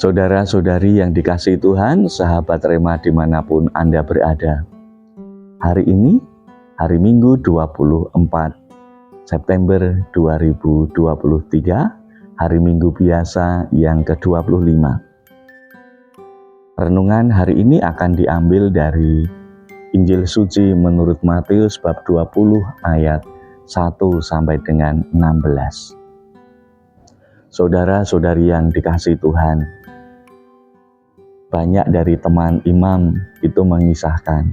Saudara-saudari yang dikasihi Tuhan, sahabat Rema dimanapun Anda berada. Hari ini, hari Minggu 24 September 2023, hari Minggu biasa yang ke-25. Renungan hari ini akan diambil dari Injil Suci menurut Matius bab 20 ayat 1 sampai dengan 16. Saudara-saudari yang dikasihi Tuhan, banyak dari teman imam itu mengisahkan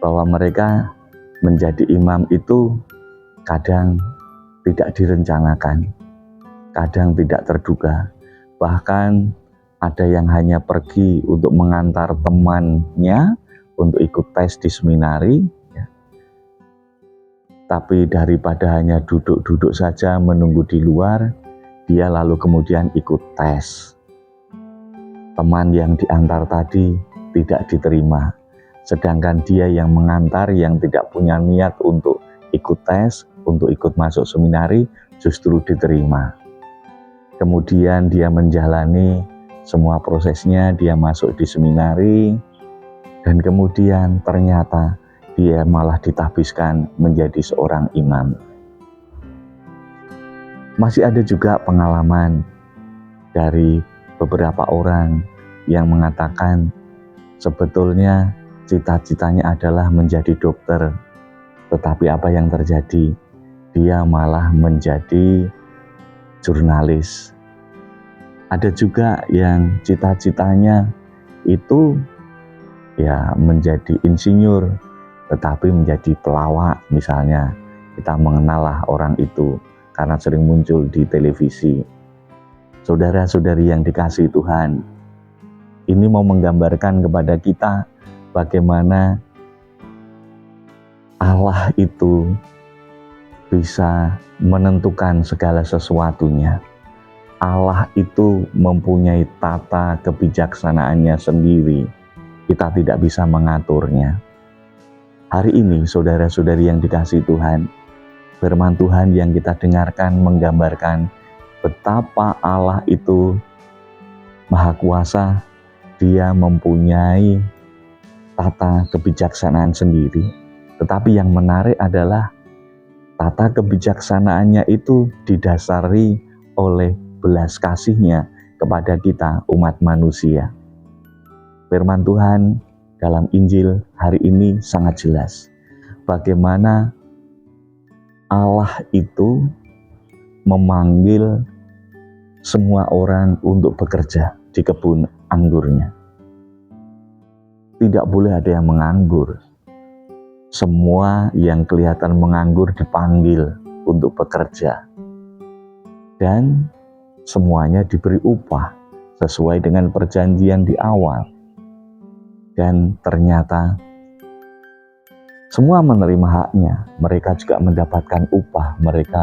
bahwa mereka menjadi imam itu kadang tidak direncanakan, kadang tidak terduga. Bahkan ada yang hanya pergi untuk mengantar temannya untuk ikut tes di seminari, ya. Tapi daripada hanya duduk-duduk saja menunggu di luar, dia lalu kemudian ikut tes. Teman yang diantar tadi tidak diterima, sedangkan dia yang mengantar yang tidak punya niat untuk ikut tes, untuk ikut masuk seminari, justru diterima. Kemudian dia menjalani semua prosesnya, dia masuk di seminari, dan kemudian ternyata dia malah ditahbiskan menjadi seorang imam. Masih ada juga pengalaman dari beberapa orang yang mengatakan sebetulnya cita-citanya adalah menjadi dokter, tetapi apa yang terjadi? Dia malah menjadi jurnalis. Ada juga yang cita-citanya itu ya menjadi insinyur, tetapi menjadi pelawak misalnya. Kita mengenallah orang itu karena sering muncul di televisi. Saudara-saudari yang dikasihi Tuhan, ini mau menggambarkan kepada kita bagaimana Allah itu bisa menentukan segala sesuatunya. Allah itu mempunyai tata kebijaksanaannya sendiri. Kita tidak bisa mengaturnya. Hari ini, saudara-saudari yang dikasihi Tuhan, firman Tuhan yang kita dengarkan menggambarkan betapa Allah itu Maha Kuasa. Dia mempunyai tata kebijaksanaan sendiri. Tetapi yang menarik adalah tata kebijaksanaannya itu didasari oleh belas kasih-Nya kepada kita umat manusia. Firman Tuhan dalam Injil hari ini sangat jelas bagaimana Allah itu memanggil semua orang untuk bekerja di kebun anggurnya. Tidak boleh ada yang menganggur. Semua yang kelihatan menganggur dipanggil untuk bekerja. Dan semuanya diberi upah sesuai dengan perjanjian di awal. Dan ternyata semua menerima haknya. Mereka juga mendapatkan upah. Mereka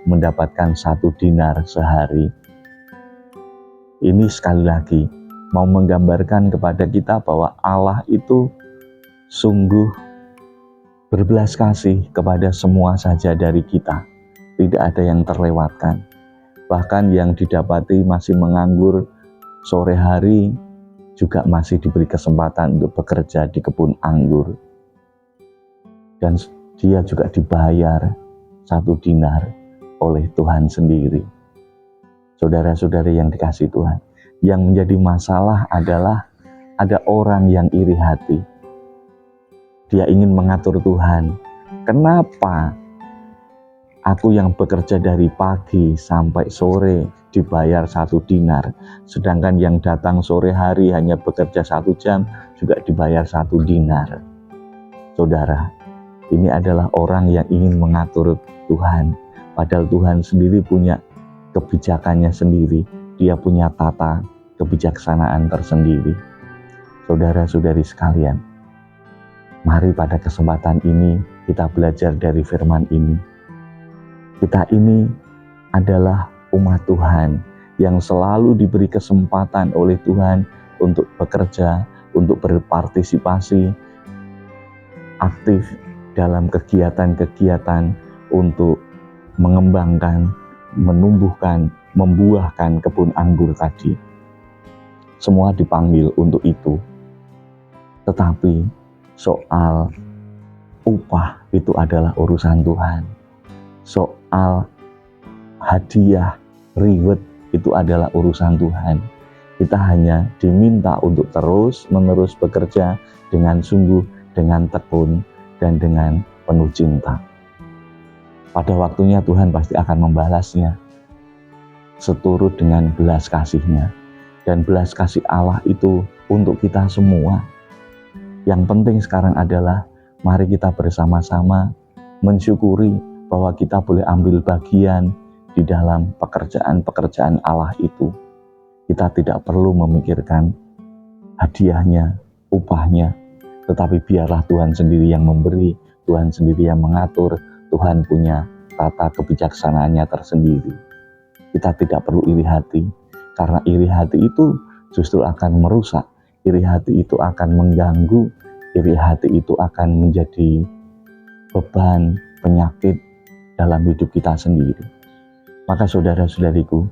mendapatkan 1 dinar sehari. Ini sekali lagi mau menggambarkan kepada kita bahwa Allah itu sungguh berbelas kasih kepada semua saja dari kita. Tidak ada yang terlewatkan. Bahkan yang didapati masih menganggur sore hari juga masih diberi kesempatan untuk bekerja di kebun anggur. Dan dia juga dibayar 1 dinar oleh Tuhan sendiri. Saudara-saudari yang dikasihi Tuhan, yang menjadi masalah adalah ada orang yang iri hati. Dia ingin mengatur Tuhan. Kenapa aku yang bekerja dari pagi sampai sore dibayar 1 dinar, sedangkan yang datang sore hari hanya bekerja 1 jam juga dibayar 1 dinar? Saudara, ini adalah orang yang ingin mengatur Tuhan, padahal Tuhan sendiri punya kebijakannya sendiri. Dia punya tata kebijaksanaan tersendiri. Saudara-saudari sekalian, mari pada kesempatan ini kita belajar dari firman ini. Kita ini adalah umat Tuhan yang selalu diberi kesempatan oleh Tuhan untuk bekerja, untuk berpartisipasi aktif dalam kegiatan-kegiatan untuk mengembangkan, menumbuhkan, membuahkan kebun anggur tadi. semua dipanggil untuk itu. Tetapi soal upah itu adalah urusan Tuhan. Soal hadiah, reward itu adalah urusan Tuhan. Kita hanya diminta untuk terus-menerus bekerja dengan sungguh, dengan tekun, dan dengan penuh cinta. Pada waktunya Tuhan pasti akan membalasnya seturut dengan belas kasih-Nya. Dan belas kasih Allah itu untuk kita semua. Yang penting sekarang adalah mari kita bersama-sama mensyukuri bahwa kita boleh ambil bagian di dalam pekerjaan-pekerjaan Allah itu. Kita tidak perlu memikirkan hadiahnya, upahnya, tetapi biarlah Tuhan sendiri yang memberi, Tuhan sendiri yang mengatur, Tuhan punya tata kebijaksanaannya tersendiri. Kita tidak perlu iri hati, karena iri hati itu justru akan merusak, iri hati itu akan mengganggu, iri hati itu akan menjadi beban, penyakit dalam hidup kita sendiri. Maka saudara-saudariku,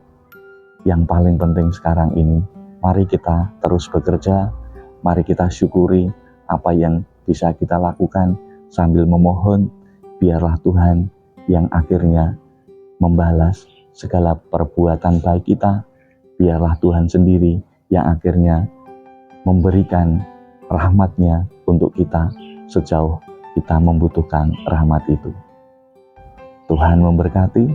yang paling penting sekarang ini, mari kita terus bekerja, mari kita syukuri apa yang bisa kita lakukan sambil memohon, biarlah Tuhan yang akhirnya membalas segala perbuatan baik kita, biarlah Tuhan sendiri yang akhirnya memberikan rahmat-Nya untuk kita sejauh kita membutuhkan rahmat itu. Tuhan memberkati,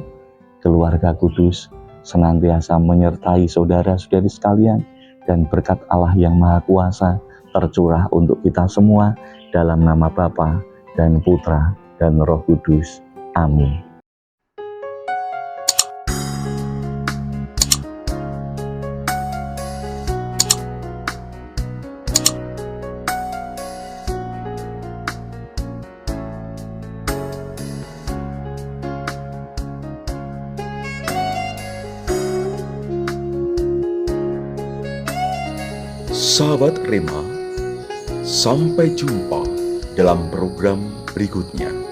keluarga kudus senantiasa menyertai saudara-saudari sekalian, dan berkat Allah yang Maha Kuasa tercurah untuk kita semua dalam nama Bapa dan Putra dan Roh Kudus. Amin. Sahabat Rema, sampai jumpa dalam program berikutnya.